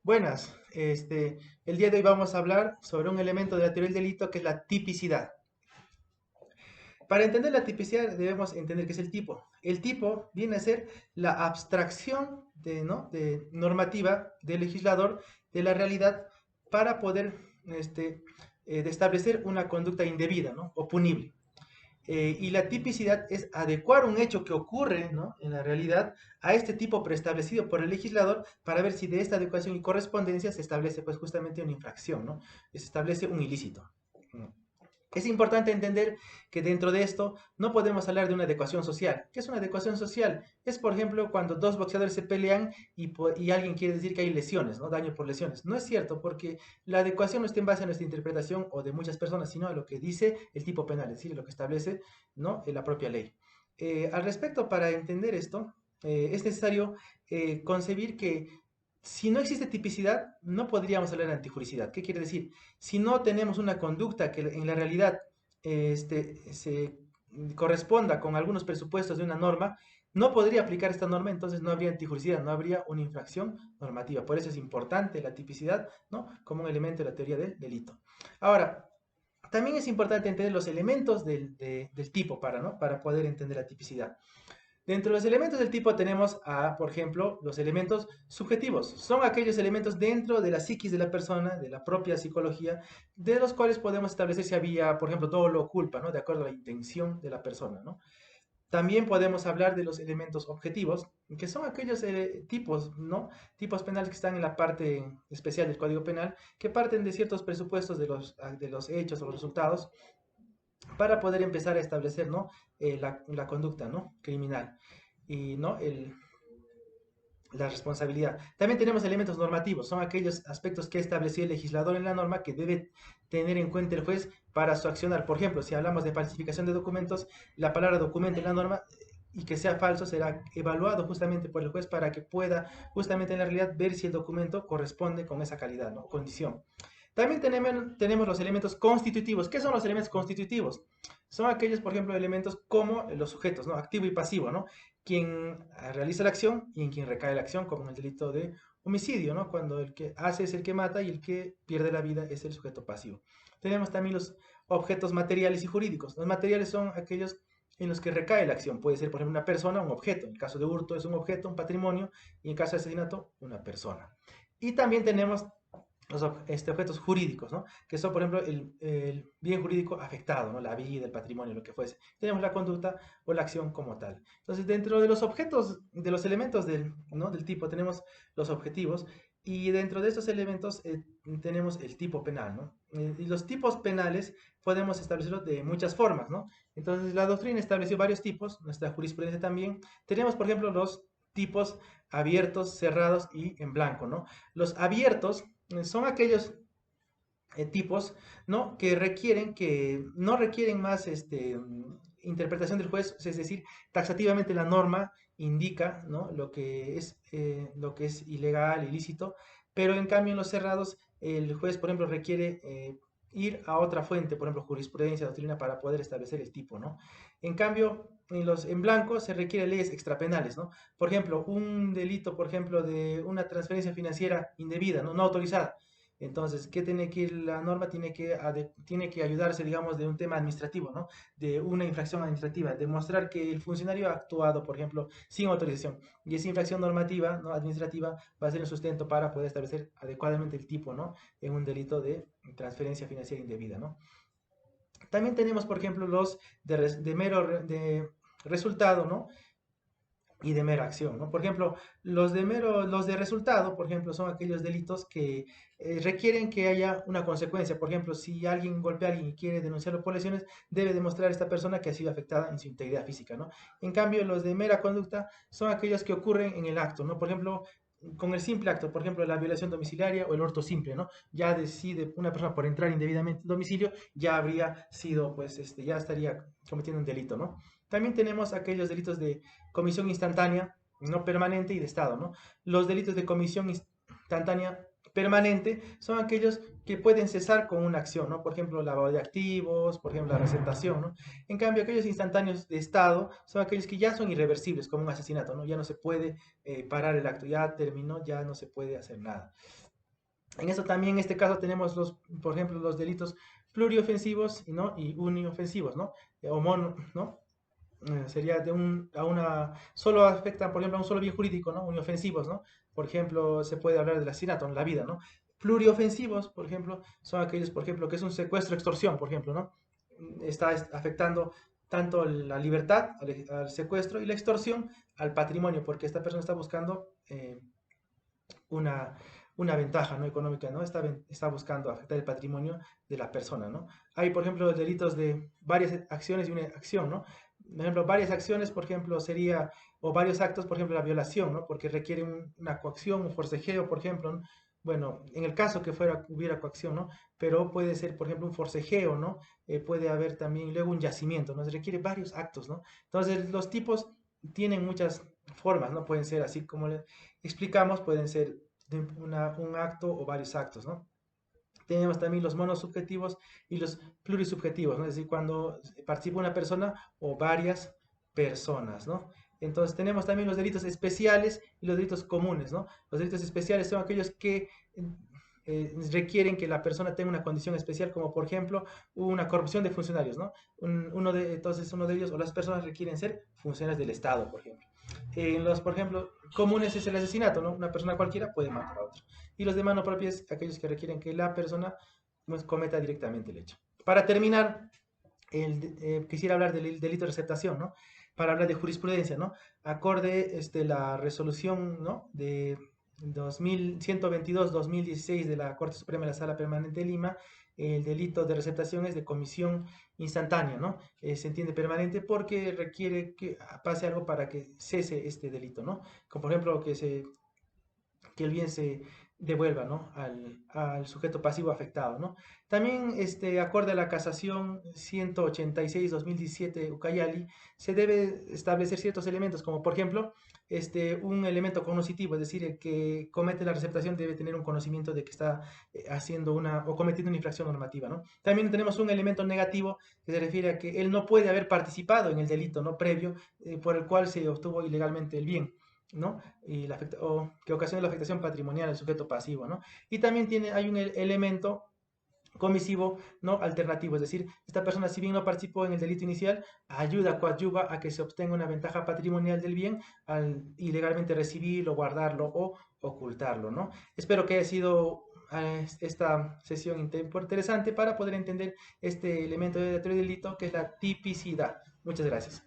Buenas, el día de hoy vamos a hablar sobre un elemento de la teoría del delito que es la tipicidad. Para entender la tipicidad debemos entender qué es el tipo. El tipo viene a ser la abstracción de normativa del legislador de la realidad para poder de establecer una conducta indebida, ¿no? O punible. Y la tipicidad es adecuar un hecho que ocurre, ¿no?, en la realidad a este tipo preestablecido por el legislador para ver si de esta adecuación y correspondencia se establece pues justamente una infracción, ¿no? Se establece un ilícito. Es importante entender que dentro de esto no podemos hablar de una adecuación social. ¿Qué es una adecuación social? Es, por ejemplo, cuando dos boxeadores se pelean y alguien quiere decir que hay lesiones, ¿no? Daño por lesiones. No es cierto, porque la adecuación no está en base a nuestra interpretación o de muchas personas, sino a lo que dice el tipo penal, es decir, lo que establece, ¿no?, la propia ley. Al respecto, para entender esto, es necesario concebir que si no existe tipicidad, no podríamos hablar de antijuricidad. ¿Qué quiere decir? Si no tenemos una conducta que en la realidad se corresponda con algunos presupuestos de una norma, no podría aplicar esta norma, entonces no habría antijuricidad, no habría una infracción normativa. Por eso es importante la tipicidad, ¿no?, como un elemento de la teoría del delito. Ahora, también es importante entender los elementos del tipo ¿no?, para poder entender la tipicidad. Dentro de los elementos del tipo tenemos, por ejemplo, los elementos subjetivos. Son aquellos elementos dentro de la psiquis de la persona, de la propia psicología, de los cuales podemos establecer si había, por ejemplo, dolo o culpa, ¿no?, de acuerdo a la intención de la persona, ¿no? También podemos hablar de los elementos objetivos, que son aquellos tipos, ¿no?, tipos penales que están en la parte especial del Código Penal, que parten de ciertos presupuestos de los hechos o los resultados para poder empezar a establecer, ¿no?, la conducta, ¿no?, criminal y no la responsabilidad. También tenemos elementos normativos, son aquellos aspectos que estableció el legislador en la norma que debe tener en cuenta el juez para su accionar. Por ejemplo, si hablamos de falsificación de documentos, la palabra documento en la norma y que sea falso será evaluado justamente por el juez para que pueda justamente en la realidad ver si el documento corresponde con esa calidad, ¿no?, condición. También tenemos los elementos constitutivos. ¿Qué son los elementos constitutivos? Son aquellos, por ejemplo, elementos como los sujetos, ¿no?, activo y pasivo, ¿no?, quien realiza la acción y en quien recae la acción, como en el delito de homicidio, ¿no?, cuando el que hace es el que mata y el que pierde la vida es el sujeto pasivo. Tenemos también los objetos materiales y jurídicos. Los materiales son aquellos en los que recae la acción. Puede ser, por ejemplo, una persona, un objeto. En el caso de hurto es un objeto, un patrimonio, y en el caso de asesinato, una persona. Y también tenemos los objetos jurídicos, ¿no?, que son, por ejemplo, el bien jurídico afectado, ¿no?, la vida, el patrimonio, lo que fuese. Tenemos la conducta o la acción como tal. Entonces, dentro de los objetos, de los elementos ¿no?, del tipo, tenemos los objetivos, y dentro de estos elementos tenemos el tipo penal, ¿no? Y los tipos penales podemos establecerlos de muchas formas, ¿no? Entonces, la doctrina estableció varios tipos, nuestra jurisprudencia también. Tenemos, por ejemplo, los tipos abiertos, cerrados y en blanco, ¿no? Los abiertos son aquellos tipos, ¿no?, que no requieren más interpretación del juez, es decir, taxativamente la norma indica, ¿no?, lo que es ilegal, ilícito, pero en cambio en los cerrados el juez, por ejemplo, requiere ir a otra fuente, por ejemplo, jurisprudencia, doctrina, para poder establecer el tipo, ¿no? En cambio, en blanco se requiere leyes extrapenales, ¿no? Por ejemplo, un delito, por ejemplo, de una transferencia financiera indebida, no autorizada. Entonces, ¿qué tiene que ir la norma? Tiene que ayudarse, digamos, de un tema administrativo, ¿no? De una infracción administrativa, demostrar que el funcionario ha actuado, por ejemplo, sin autorización. Y esa infracción normativa, ¿no?, administrativa, va a ser un sustento para poder establecer adecuadamente el tipo, ¿no?, en un delito de transferencia financiera indebida, ¿no? También tenemos, por ejemplo, los de mero resultado, ¿no?, y de mera acción, ¿no? Por ejemplo, los de resultado, por ejemplo, son aquellos delitos que requieren que haya una consecuencia. Por ejemplo, si alguien golpea a alguien y quiere denunciarlo por lesiones, debe demostrar a esta persona que ha sido afectada en su integridad física, ¿no? En cambio, los de mera conducta son aquellos que ocurren en el acto, ¿no? Por ejemplo, con el simple acto, por ejemplo, la violación domiciliaria o el hurto simple, ¿no? Ya decide una persona por entrar indebidamente en domicilio, ya habría sido, pues, ya estaría cometiendo un delito, ¿no? También tenemos aquellos delitos de comisión instantánea, no permanente y de Estado, ¿no? Los delitos de comisión instantánea permanente son aquellos que pueden cesar con una acción, ¿no? Por ejemplo, lavado de activos, por ejemplo, la receptación, ¿no? En cambio, aquellos instantáneos de Estado son aquellos que ya son irreversibles, como un asesinato, ¿no? Ya no se puede parar el acto, ya terminó, ya no se puede hacer nada. En eso también, en este caso, tenemos por ejemplo, los delitos pluriofensivos, ¿no? Y uniofensivos, ¿no? O mono, ¿no? Sería solo afectan, por ejemplo, a un solo bien jurídico, ¿no? Uniofensivos, ¿no? Por ejemplo, se puede hablar del asesinato en la vida, ¿no? Pluriofensivos, por ejemplo, son aquellos, por ejemplo, que es un secuestro, extorsión, por ejemplo, ¿no? Está afectando tanto la libertad al secuestro y la extorsión al patrimonio, porque esta persona está buscando una, una ventaja, ¿no? Económica, ¿no? Está buscando afectar el patrimonio de la persona, ¿no? Hay, por ejemplo, delitos de varias acciones y una acción, ¿no? Por ejemplo, varias acciones, por ejemplo, sería, o varios actos, por ejemplo, la violación, ¿no? Porque requiere una coacción, un forcejeo, por ejemplo, ¿no? Bueno, en el caso que hubiera coacción, ¿no? Pero puede ser, por ejemplo, un forcejeo, ¿no? Puede haber también luego un yacimiento, ¿no? Se requiere varios actos, ¿no? Entonces, los tipos tienen muchas formas, ¿no? Pueden ser así como le explicamos, pueden ser de un acto o varios actos, ¿no? Tenemos también los monosubjetivos y los plurisubjetivos, ¿no? Es decir, cuando participa una persona o varias personas, ¿no? Entonces tenemos también los delitos especiales y los delitos comunes, ¿no? Los delitos especiales son aquellos que requieren que la persona tenga una condición especial, como por ejemplo una corrupción de funcionarios, ¿no? Entonces uno de ellos o las personas requieren ser funcionarios del Estado, por ejemplo. Por ejemplo, comunes es el asesinato, ¿no? Una persona cualquiera puede matar a otra. Y los de mano propia es aquellos que requieren que la persona pues, cometa directamente el hecho. Para terminar, quisiera hablar del delito de receptación, ¿no? Para hablar de jurisprudencia, ¿no? Acorde la resolución, ¿no? De 122-2016 de la Corte Suprema de la Sala Permanente de Lima, el delito de receptación es de comisión instantánea, ¿no? Se entiende permanente porque requiere que pase algo para que cese este delito, ¿no? Como por ejemplo que el bien se devuelva, ¿no? al sujeto pasivo afectado, ¿no? También, acorde a la casación 186-2017 Ucayali, se debe establecer ciertos elementos, como por ejemplo, un elemento cognoscitivo, es decir, el que comete la receptación debe tener un conocimiento de que está haciendo o cometiendo una infracción normativa, ¿no? También tenemos un elemento negativo que se refiere a que él no puede haber participado en el delito, ¿no? Previo, por el cual se obtuvo ilegalmente el bien. ¿No? O que ocasiona la afectación patrimonial al sujeto pasivo, ¿no? Y también hay un elemento comisivo no alternativo, es decir, esta persona si bien no participó en el delito inicial, ayuda, coadyuva a que se obtenga una ventaja patrimonial del bien al ilegalmente recibirlo, guardarlo o ocultarlo, ¿no? Espero que haya sido esta sesión interesante para poder entender este elemento de delito que es la tipicidad. Muchas gracias.